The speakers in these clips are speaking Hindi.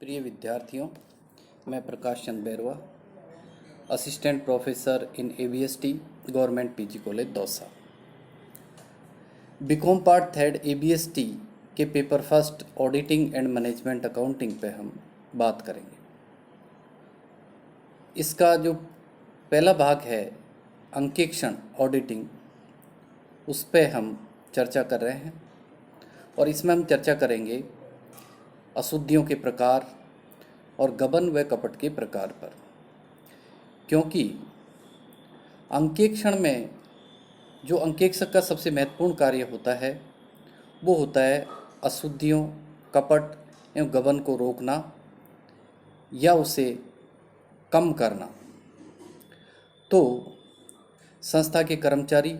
प्रिय विद्यार्थियों, मैं Prakash Chand Bairwa, assistant professor in ABST government PG college Dausa. B Com part third ABST के paper first auditing and management accounting पे हम बात करेंगे। इसका जो पहला भाग है अंकेक्षण ऑडिटिंग, उस पे हम चर्चा कर रहे हैं और इसमें हम चर्चा करेंगे अशुद्धियों के प्रकार और गबन व कपट के प्रकार पर, क्योंकि अंकेक्षण में जो अंकेक्षक का सबसे महत्वपूर्ण कार्य होता है वो होता है अशुद्धियों, कपट एवं गबन को रोकना या उसे कम करना। तो संस्था के कर्मचारी,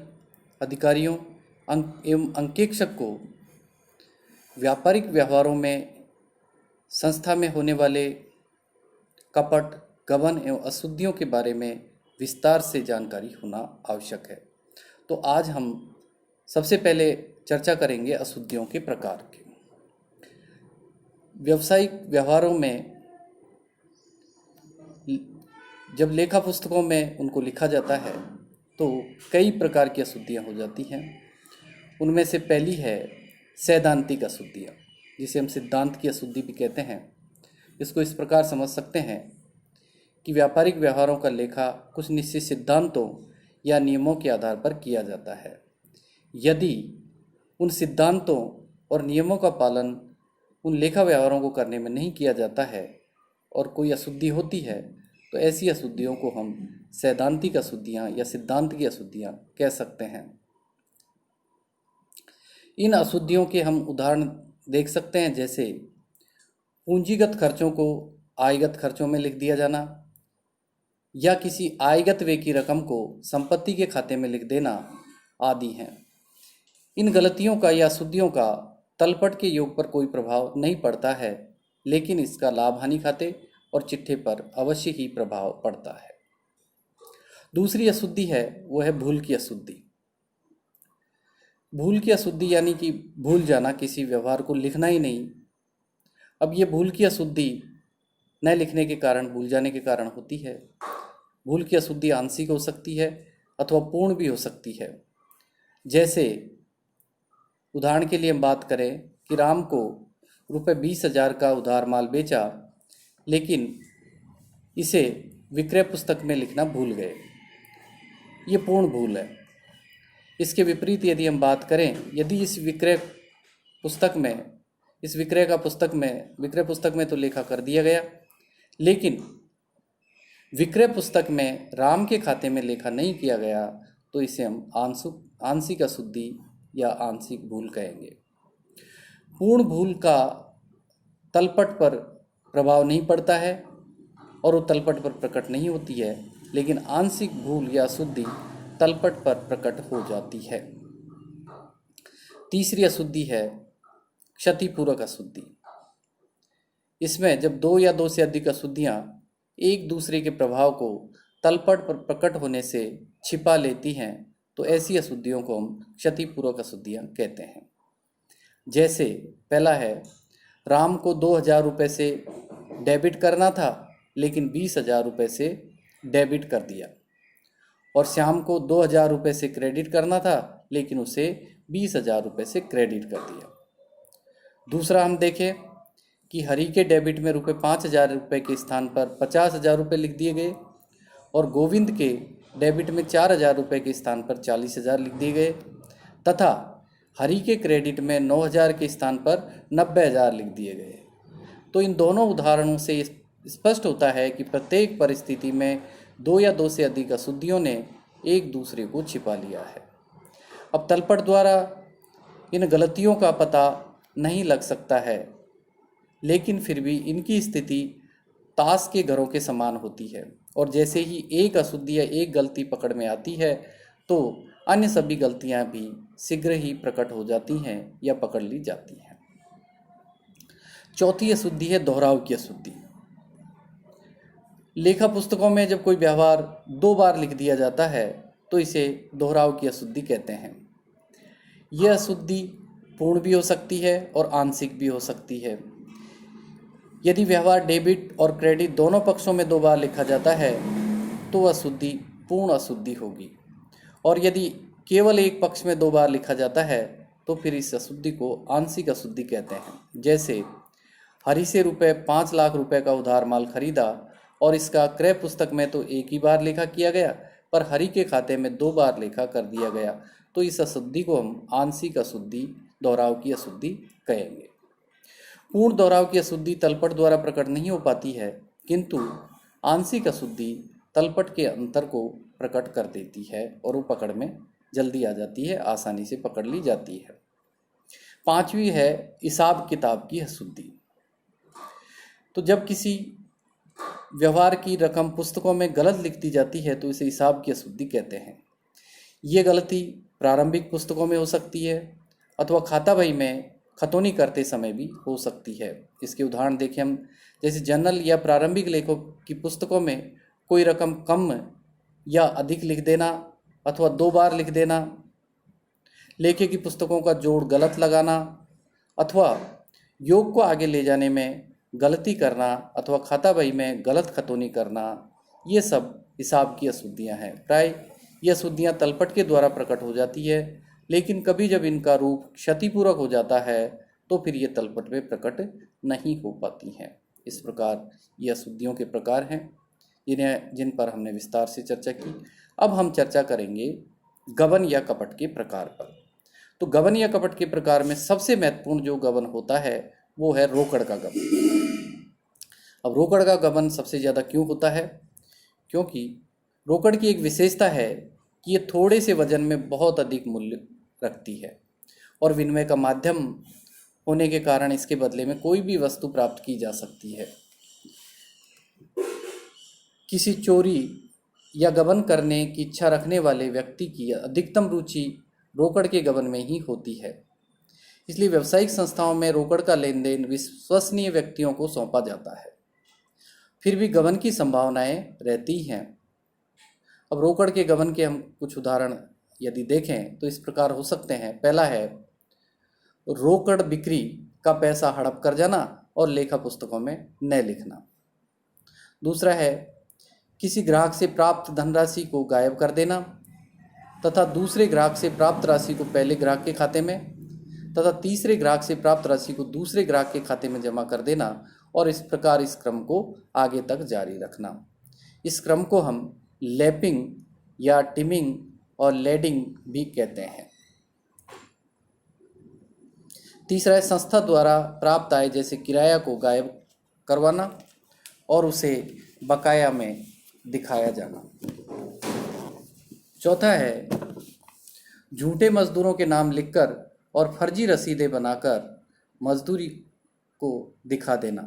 अधिकारियों एवं अंकेक्षक को व्यापारिक व्यवहारों में संस्था में होने वाले कपट, गबन एवं अशुद्धियों के बारे में विस्तार से जानकारी होना आवश्यक है। तो आज हम सबसे पहले चर्चा करेंगे अशुद्धियों के प्रकार के। व्यावसायिक व्यवहारों में जब लेखा पुस्तकों में उनको लिखा जाता है तो कई प्रकार की अशुद्धियाँ हो जाती हैं। उनमें से पहली है सैद्धांतिक अशुद्धियाँ, जिसे हम सिद्धांत की अशुद्धि भी कहते हैं। इसको इस प्रकार समझ सकते हैं कि व्यापारिक व्यवहारों का लेखा कुछ निश्चित सिद्धांतों या नियमों के आधार पर किया जाता है। यदि उन सिद्धांतों और नियमों का पालन उन लेखा व्यवहारों को करने में नहीं किया जाता है और कोई अशुद्धि होती है, तो ऐसी अशुद्धियों को हम सैद्धांतिक अशुद्धियाँ या सिद्धांत की अशुद्धियाँ कह सकते हैं। इन अशुद्धियों के हम उदाहरण देख सकते हैं, जैसे पूंजीगत खर्चों को आयगत खर्चों में लिख दिया जाना या किसी आयगत व्यय की रकम को संपत्ति के खाते में लिख देना आदि हैं। इन गलतियों का या अशुद्धियों का तलपट के योग पर कोई प्रभाव नहीं पड़ता है, लेकिन इसका लाभ हानि खाते और चिट्ठे पर अवश्य ही प्रभाव पड़ता है। दूसरी अशुद्धि है वो है भूल की अशुद्धि। भूल की अशुद्धि यानी कि भूल जाना, किसी व्यवहार को लिखना ही नहीं। अब ये भूल की अशुद्धि न लिखने के कारण, भूल जाने के कारण होती है। भूल की अशुद्धि आंशिक हो सकती है अथवा पूर्ण भी हो सकती है। जैसे उदाहरण के लिए हम बात करें कि राम को रुपये 20,000 का उधार माल बेचा, लेकिन इसे विक्रय पुस्तक में लिखना भूल गए। ये पूर्ण भूल है। इसके विपरीत यदि हम बात करें, यदि इस विक्रय पुस्तक में तो लेखा कर दिया गया, लेकिन विक्रय पुस्तक में राम के खाते में लेखा नहीं किया गया, तो इसे हम आंशिक अशुद्धि या आंशिक भूल कहेंगे। पूर्ण भूल का तलपट पर प्रभाव नहीं पड़ता है और वो तलपट पर प्रकट नहीं होती है, लेकिन आंशिक भूल या अशुद्धि तलपट पर प्रकट हो जाती है। तीसरी अशुद्धि है क्षतिपूरक अशुद्धि। इसमें जब दो या दो से अधिक अशुद्धियाँ एक दूसरे के प्रभाव को तलपट पर प्रकट होने से छिपा लेती हैं, तो ऐसी अशुद्धियों को हम क्षतिपूरक अशुद्धियाँ कहते हैं। जैसे पहला है, राम को 2,000 रुपये से डेबिट करना था, लेकिन 20,000 रुपये से डेबिट कर दिया। और श्याम को 2,000 रुपये से क्रेडिट करना था, लेकिन उसे 20,000 रुपये से क्रेडिट कर दिया। दूसरा हम देखें कि हरि के डेबिट में रुपये 5,000 रुपये के स्थान पर 50,000 रुपये लिख दिए गए और गोविंद के डेबिट में 4,000 रुपये के स्थान पर 40,000 लिख दिए गए, तथा हरि के क्रेडिट में 9,000 के स्थान पर 90,000 लिख दिए गए। तो इन दोनों उदाहरणों से स्पष्ट होता है कि प्रत्येक परिस्थिति में दो या दो से अधिक अशुद्धियों ने एक दूसरे को छिपा लिया है। अब तलपट द्वारा इन गलतियों का पता नहीं लग सकता है, लेकिन फिर भी इनकी स्थिति ताश के घरों के समान होती है, और जैसे ही एक अशुद्धि या एक गलती पकड़ में आती है, तो अन्य सभी गलतियां भी शीघ्र ही प्रकट हो जाती हैं या पकड़ ली जाती हैं। चौथी अशुद्धि है दोहराव की अशुद्धि। लेखा पुस्तकों में जब कोई व्यवहार 2 बार लिख दिया जाता है, तो इसे दोहराव की अशुद्धि कहते हैं। यह अशुद्धि पूर्ण भी हो सकती है और आंशिक भी हो सकती है। यदि व्यवहार डेबिट और क्रेडिट दोनों पक्षों में 2 बार लिखा जाता है तो वह अशुद्धि पूर्ण अशुद्धि होगी, और यदि केवल एक पक्ष में 2 बार लिखा जाता है तो फिर इस अशुद्धि को आंशिक अशुद्धि कहते हैं। जैसे हरि से रुपये 5 लाख रुपए का उधार माल खरीदा और इसका क्रय पुस्तक में तो एक ही बार लेखा किया गया, पर हरि के खाते में 2 बार लेखा कर दिया गया, तो इस अशुद्धि को हम आंशिक अशुद्धि, दोहराव की अशुद्धि कहेंगे। पूर्ण दोहराव की अशुद्धि तलपट द्वारा प्रकट नहीं हो पाती है, किंतु आंशिक अशुद्धि तलपट के अंतर को प्रकट कर देती है और वो पकड़ में जल्दी आ जाती है, आसानी से पकड़ ली जाती है। 5वीं है हिसाब किताब की अशुद्धि। तो जब किसी व्यवहार की रकम पुस्तकों में गलत लिख दी जाती है तो इसे हिसाब की अशुद्धि कहते हैं। ये गलती प्रारंभिक पुस्तकों में हो सकती है अथवा खाता बही में खतौनी करते समय भी हो सकती है। इसके उदाहरण देखें हम, जैसे जनरल या प्रारंभिक लेखों की पुस्तकों में कोई रकम कम या अधिक लिख देना अथवा 2 बार लिख देना, लेखे की पुस्तकों का जोड़ गलत लगाना अथवा योग को आगे ले जाने में गलती करना अथवा खाता बही में गलत खतौनी करना, ये सब हिसाब की अशुद्धियाँ हैं। प्राय ये अशुद्धियाँ तलपट के द्वारा प्रकट हो जाती है, लेकिन कभी जब इनका रूप क्षतिपूर्वक हो जाता है तो फिर ये तलपट में प्रकट नहीं हो पाती हैं। इस प्रकार ये अशुद्धियों के प्रकार हैं जिन पर हमने विस्तार से चर्चा की। अब हम चर्चा करेंगे गबन या कपट के प्रकार पर। तो गबन या कपट के प्रकार में सबसे महत्वपूर्ण जो गबन होता है वो है रोकड़ का गबन। अब रोकड़ का गबन सबसे ज़्यादा क्यों होता है? क्योंकि रोकड़ की एक विशेषता है कि ये थोड़े से वजन में बहुत अधिक मूल्य रखती है और विनिमय का माध्यम होने के कारण इसके बदले में कोई भी वस्तु प्राप्त की जा सकती है। किसी चोरी या गबन करने की इच्छा रखने वाले व्यक्ति की अधिकतम रुचि रोकड़ के गबन में ही होती है। इसलिए व्यावसायिक संस्थाओं में रोकड़ का लेन देन विश्वसनीय व्यक्तियों को सौंपा जाता है। फिर भी गबन की संभावनाएं रहती हैं। अब रोकड़ के गबन के हम कुछ उदाहरण यदि देखें तो इस प्रकार हो सकते हैं। पहला है रोकड़ बिक्री का पैसा हड़प कर जाना और लेखा पुस्तकों में न लिखना। दूसरा है किसी ग्राहक से प्राप्त धनराशि को गायब कर देना तथा दूसरे ग्राहक से प्राप्त राशि को पहले ग्राहक के खाते में तथा तीसरे ग्राहक से प्राप्त राशि को दूसरे ग्राहक के खाते में जमा कर देना और इस प्रकार इस क्रम को आगे तक जारी रखना। इस क्रम को हम लैपिंग या टिमिंग और लेडिंग भी कहते हैं। तीसरा है संस्था द्वारा प्राप्त आय जैसे किराया को गायब करवाना और उसे बकाया में दिखाया जाना। चौथा है झूठे मजदूरों के नाम लिखकर और फर्जी रसीदें बनाकर मजदूरी को दिखा देना।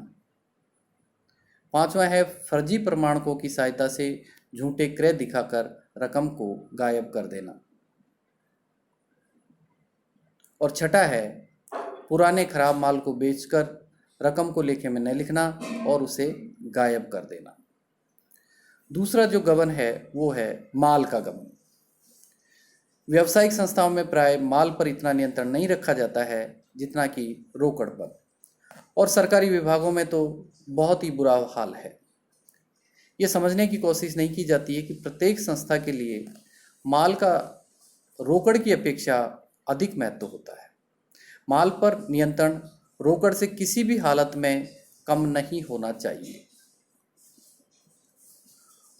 पांचवा है फर्जी प्रमाणकों की सहायता से झूठे क्रय दिखाकर रकम को गायब कर देना। और छठा है पुराने खराब माल को बेचकर रकम को लेखे में न लिखना और उसे गायब कर देना। दूसरा जो गबन है वो है माल का गबन। व्यावसायिक संस्थाओं में प्राय माल पर इतना नियंत्रण नहीं रखा जाता है जितना कि रोकड़ पर, और सरकारी विभागों में तो बहुत ही बुरा हाल है। ये समझने की कोशिश नहीं की जाती है कि प्रत्येक संस्था के लिए माल का रोकड़ की अपेक्षा अधिक महत्व होता है। माल पर नियंत्रण रोकड़ से किसी भी हालत में कम नहीं होना चाहिए,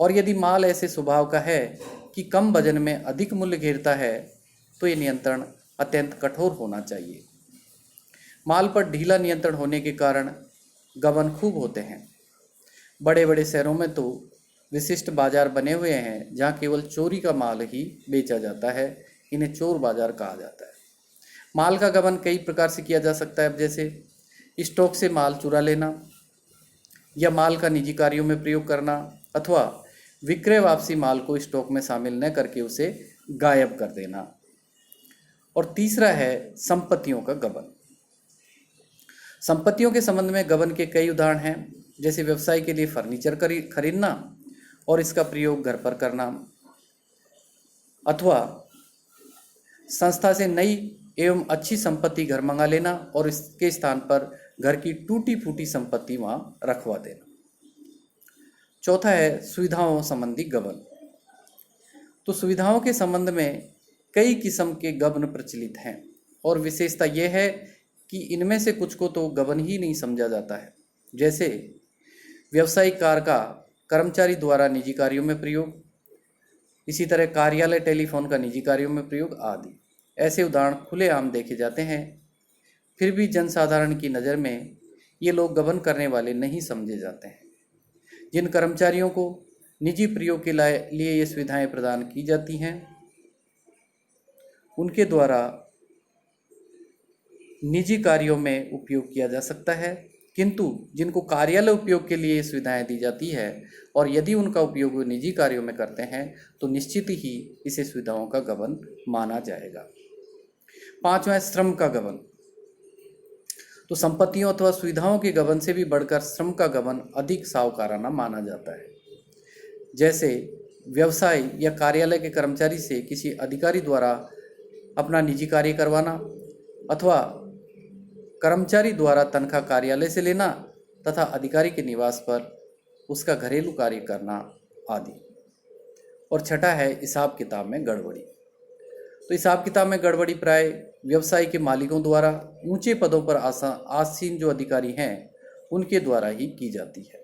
और यदि माल ऐसे स्वभाव का है कि कम वजन में अधिक मूल्य घेरता है तो ये नियंत्रण अत्यंत कठोर होना चाहिए। माल पर ढीला नियंत्रण होने के कारण गबन खूब होते हैं। बड़े बड़े शहरों में तो विशिष्ट बाजार बने हुए हैं जहाँ केवल चोरी का माल ही बेचा जाता है। इन्हें चोर बाजार कहा जाता है। माल का गबन कई प्रकार से किया जा सकता है, जैसे स्टॉक से माल चुरा लेना या माल का निजी कार्यों में प्रयोग करना अथवा विक्रय वापसी माल को स्टॉक में शामिल न करके उसे गायब कर देना। और तीसरा है संपत्तियों का गबन। संपत्तियों के संबंध में गबन के कई उदाहरण हैं, जैसे व्यवसाय के लिए फर्नीचर खरीदना और इसका प्रयोग घर पर करना अथवा संस्था से नई एवं अच्छी संपत्ति घर मंगा लेना और इसके स्थान पर घर की टूटी फूटी संपत्ति वहाँ रखवा देना। चौथा है सुविधाओं संबंधी गबन। तो सुविधाओं के संबंध में कई किस्म के गबन प्रचलित हैं और विशेषता यह है कि इनमें से कुछ को तो गबन ही नहीं समझा जाता है, जैसे व्यावसायिक कार का कर्मचारी द्वारा निजी कार्यों में प्रयोग, इसी तरह कार्यालय टेलीफोन का निजी कार्यों में प्रयोग आदि। ऐसे उदाहरण खुलेआम देखे जाते हैं, फिर भी जनसाधारण की नज़र में ये लोग गबन करने वाले नहीं समझे जाते हैं। जिन कर्मचारियों को निजी प्रयोग के लिए ये सुविधाएं प्रदान की जाती हैं उनके द्वारा निजी कार्यों में उपयोग किया जा सकता है, किंतु जिनको कार्यालय उपयोग के लिए सुविधाएं दी जाती है और यदि उनका उपयोग वो निजी कार्यों में करते हैं तो निश्चित ही इसे सुविधाओं का गबन माना जाएगा। पांचवा है श्रम का गबन। तो संपत्तियों अथवा सुविधाओं के गबन से भी बढ़कर श्रम का गबन अधिक सावकाराना माना जाता है। जैसे व्यवसाय या कार्यालय के कर्मचारी से किसी अधिकारी द्वारा अपना निजी कार्य करवाना अथवा कर्मचारी द्वारा तनख्वाह कार्यालय से लेना तथा अधिकारी के निवास पर उसका घरेलू कार्य करना आदि। और छठा है हिसाब किताब में गड़बड़ी। तो हिसाब किताब में गड़बड़ी प्राय व्यवसाय के मालिकों द्वारा ऊंचे पदों पर आसीन जो अधिकारी हैं उनके द्वारा ही की जाती है।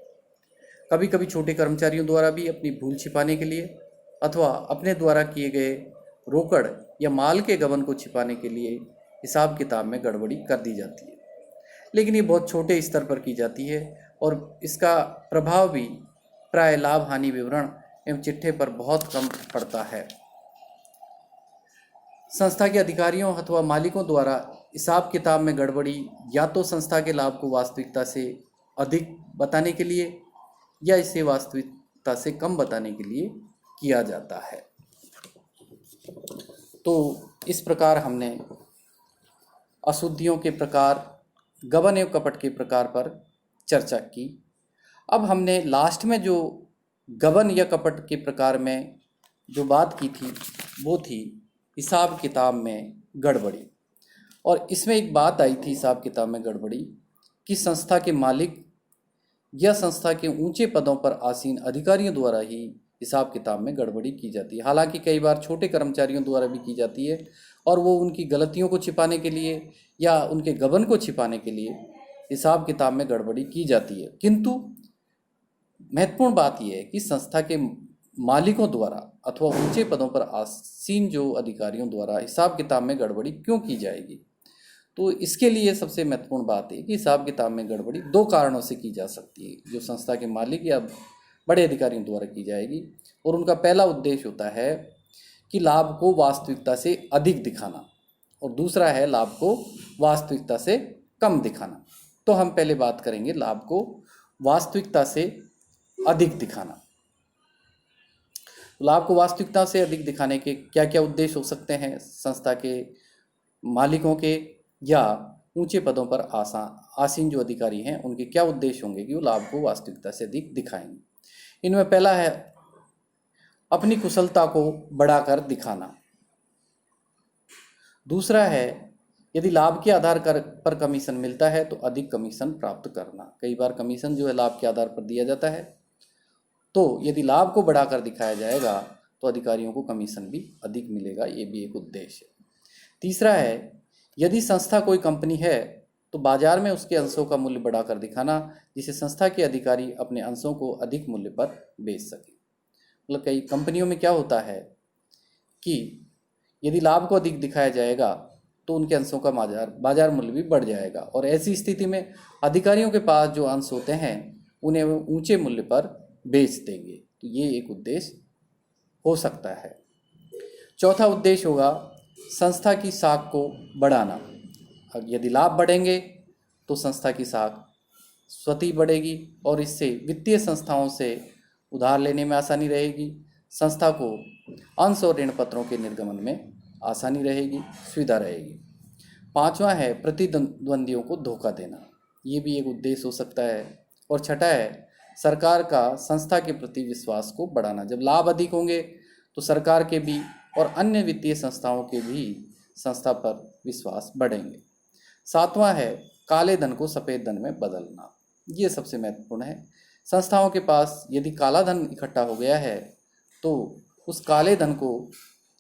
कभी कभी छोटे कर्मचारियों द्वारा भी अपनी भूल छिपाने के लिए अथवा अपने द्वारा किए गए रोकड़ या माल के गबन को छिपाने के लिए हिसाब किताब में गड़बड़ी कर दी जाती है, लेकिन ये बहुत छोटे स्तर पर की जाती है और इसका प्रभाव भी प्राय लाभ हानि विवरण एवं चिट्ठे पर बहुत कम पड़ता है। संस्था के अधिकारियों अथवा मालिकों द्वारा हिसाब किताब में गड़बड़ी या तो संस्था के लाभ को वास्तविकता से अधिक बताने के लिए या इसे वास्तविकता से कम बताने के लिए किया जाता है। तो इस प्रकार हमने अशुद्धियों के प्रकार, गबन एवं कपट के प्रकार पर चर्चा की। अब हमने लास्ट में जो गबन या कपट के प्रकार में जो बात की थी वो थी हिसाब किताब में गड़बड़ी। और इसमें एक बात आई थी हिसाब किताब में गड़बड़ी कि संस्था के मालिक या संस्था के ऊंचे पदों पर आसीन अधिकारियों द्वारा ही हिसाब किताब में गड़बड़ी की जाती है। हालांकि कई बार छोटे कर्मचारियों द्वारा भी की जाती है और वो उनकी गलतियों को छिपाने के लिए या उनके गबन को छिपाने के लिए हिसाब किताब में गड़बड़ी की जाती है। किंतु महत्वपूर्ण बात यह है कि संस्था के मालिकों द्वारा अथवा ऊंचे पदों पर आसीन जो अधिकारियों द्वारा हिसाब किताब में गड़बड़ी क्यों की जाएगी। तो इसके लिए सबसे महत्वपूर्ण बात है कि हिसाब किताब में गड़बड़ी दो कारणों से की जा सकती है, जो संस्था के मालिक या बड़े अधिकारियों द्वारा की जाएगी। और उनका पहला उद्देश्य होता है कि लाभ को वास्तविकता से अधिक दिखाना और दूसरा है लाभ को वास्तविकता से कम दिखाना। तो हम पहले बात करेंगे लाभ को वास्तविकता से अधिक दिखाना। लाभ को वास्तविकता से अधिक दिखाने के क्या क्या उद्देश्य हो सकते हैं संस्था के मालिकों के या ऊंचे पदों पर आसीन जो अधिकारी हैं उनके क्या उद्देश्य होंगे कि वो लाभ को वास्तविकता से अधिक दिखाएंगे। इनमें पहला है अपनी कुशलता को बढ़ाकर दिखाना। दूसरा है यदि लाभ के आधार पर कमीशन मिलता है तो अधिक कमीशन प्राप्त करना। कई बार कमीशन जो है लाभ के आधार पर दिया जाता है, तो यदि लाभ को बढ़ाकर दिखाया जाएगा तो अधिकारियों को कमीशन भी अधिक मिलेगा, ये भी एक उद्देश्य है। तीसरा है यदि संस्था कोई कंपनी है तो बाजार में उसके अंशों का मूल्य बढ़ाकर दिखाना, जिससे संस्था के अधिकारी अपने अंशों को अधिक मूल्य पर बेच सके। मतलब कई कंपनियों में क्या होता है कि यदि लाभ को अधिक दिखाया जाएगा तो उनके अंशों का बाजार मूल्य भी बढ़ जाएगा और ऐसी स्थिति में अधिकारियों के पास जो अंश होते हैं उन्हें ऊंचे मूल्य पर बेच देंगे। तो ये एक उद्देश्य हो सकता है। चौथा उद्देश्य होगा संस्था की साख को बढ़ाना। यदि लाभ बढ़ेंगे तो संस्था की साख स्वतः बढ़ेगी और इससे वित्तीय संस्थाओं से उधार लेने में आसानी रहेगी, संस्था को अंश और ऋण पत्रों के निर्गमन में आसानी रहेगी, सुविधा रहेगी। पांचवा है प्रतिद्वंदियों को धोखा देना, ये भी एक उद्देश्य हो सकता है। और छठा है सरकार का संस्था के प्रति विश्वास को बढ़ाना। जब लाभ अधिक होंगे तो सरकार के भी और अन्य वित्तीय संस्थाओं के भी संस्था पर विश्वास बढ़ेंगे। सातवां है काले धन को सफ़ेद धन में बदलना, ये सबसे महत्वपूर्ण है। संस्थाओं के पास यदि काला धन इकट्ठा हो गया है तो उस काले धन को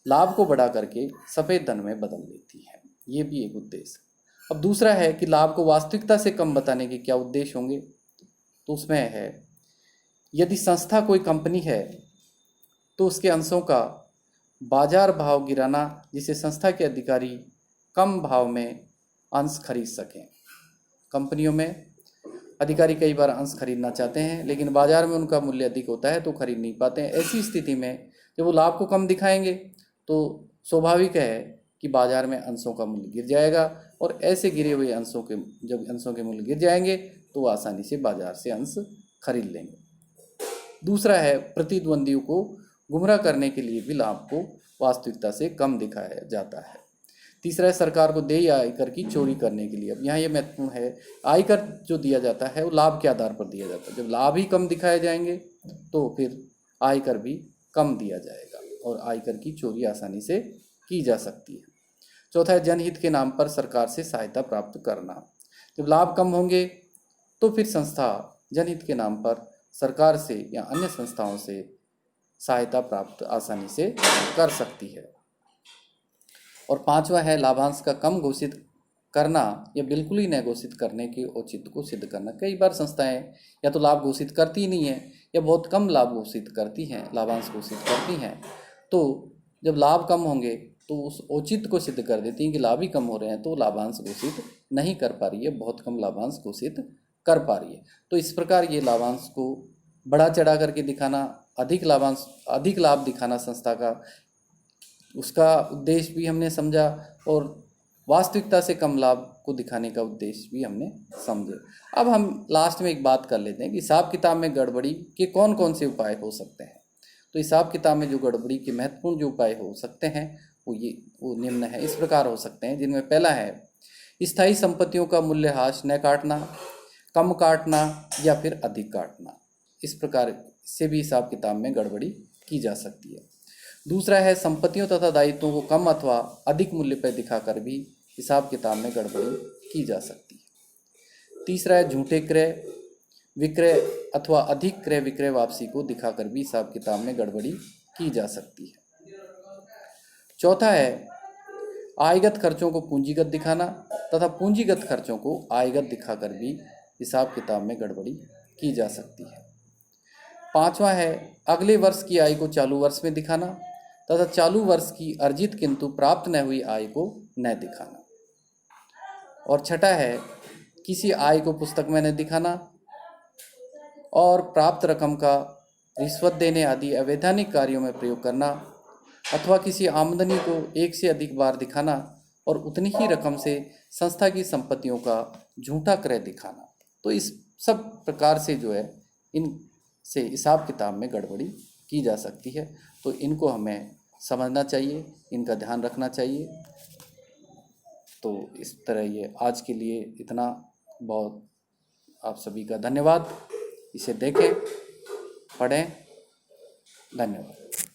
लाभ को बढ़ा करके सफ़ेद धन में बदल देती है, ये भी एक उद्देश्य। अब दूसरा है कि लाभ को वास्तविकता से कम बताने के क्या उद्देश्य होंगे, तो उसमें है यदि संस्था कोई कंपनी है तो उसके अंशों का बाजार भाव गिराना, जिससे संस्था के अधिकारी कम भाव में अंश खरीद सकें। कंपनियों में अधिकारी कई बार अंश खरीदना चाहते हैं लेकिन बाजार में उनका मूल्य अधिक होता है तो खरीद नहीं पाते हैं। ऐसी स्थिति में जब वो लाभ को कम दिखाएंगे तो स्वाभाविक है कि बाजार में अंशों का मूल्य गिर जाएगा, और ऐसे गिरे हुए जब अंशों के मूल्य गिर जाएंगे तो वो आसानी से बाजार से अंश खरीद लेंगे। दूसरा है प्रतिद्वंदियों को गुमराह करने के लिए भी लाभ को वास्तविकता से कम दिखाया जाता है। तीसरा है सरकार को देय आयकर की चोरी करने के लिए। अब यहाँ ये महत्वपूर्ण है, आयकर जो दिया जाता है वो लाभ के आधार पर दिया जाता है। जब लाभ ही कम दिखाए जाएंगे तो फिर आयकर भी कम दिया जाएगा और आयकर की चोरी आसानी से की जा सकती है। चौथा है जनहित के नाम पर सरकार से सहायता प्राप्त करना। जब लाभ कम होंगे तो फिर संस्था जनहित के नाम पर सरकार से या अन्य संस्थाओं से सहायता प्राप्त आसानी से कर सकती है। और पांचवा है लाभांश का कम घोषित करना या बिल्कुल ही न घोषित करने के औचित्य को सिद्ध करना। कई बार संस्थाएं या तो लाभ घोषित करती ही नहीं है या बहुत कम लाभ घोषित करती हैं, लाभांश घोषित करती हैं। तो जब लाभ कम होंगे तो उस औचित्य को सिद्ध कर देती हैं कि लाभ ही कम हो रहे हैं तो लाभांश घोषित नहीं कर पा रही है, बहुत कम लाभांश घोषित कर पा रही है। तो इस प्रकार ये लाभांश को बढ़ा चढ़ा करके दिखाना, अधिक लाभ दिखाना संस्था का, उसका उद्देश्य भी हमने समझा और वास्तविकता से कम लाभ को दिखाने का उद्देश्य भी हमने समझे। अब हम लास्ट में एक बात कर लेते हैं कि हिसाब किताब में गड़बड़ी के कौन कौन से उपाय हो सकते हैं। तो हिसाब किताब में जो गड़बड़ी के महत्वपूर्ण जो उपाय हो सकते हैं वो निम्न है, इस प्रकार हो सकते हैं, जिनमें पहला है स्थायी संपत्तियों का मूल्यह्रास न काटना, कम काटना या फिर अधिक काटना। इस प्रकार से भी हिसाब किताब में गड़बड़ी की जा सकती है। दूसरा है संपत्तियों तथा दायित्वों को कम अथवा अधिक मूल्य पर दिखाकर भी हिसाब किताब में गड़बड़ी की जा सकती है। तीसरा है झूठे क्रय विक्रय अथवा अधिक क्रय विक्रय वापसी को दिखाकर भी हिसाब किताब में गड़बड़ी की जा सकती है। चौथा है आयगत खर्चों को पूंजीगत दिखाना तथा पूंजीगत खर्चों को आयगत दिखाकर भी हिसाब किताब में गड़बड़ी की जा सकती है। पांचवा है अगले वर्ष की आय को चालू वर्ष में दिखाना तथा चालू वर्ष की अर्जित किंतु प्राप्त न हुई आय को न दिखाना। और छठा है किसी आय को पुस्तक में न दिखाना और प्राप्त रकम का रिश्वत देने आदि अवैधानिक कार्यों में प्रयोग करना अथवा किसी आमदनी को एक से अधिक बार दिखाना और उतनी ही रकम से संस्था की संपत्तियों का झूठा क्रय दिखाना। तो इस सब प्रकार से जो है इनसे हिसाब किताब में गड़बड़ी की जा सकती है। तो इनको हमें समझना चाहिए, इनका ध्यान रखना चाहिए। तो इस तरह ये आज के लिए इतना, बहुत आप सभी का धन्यवाद। इसे देखें, पढ़ें, धन्यवाद।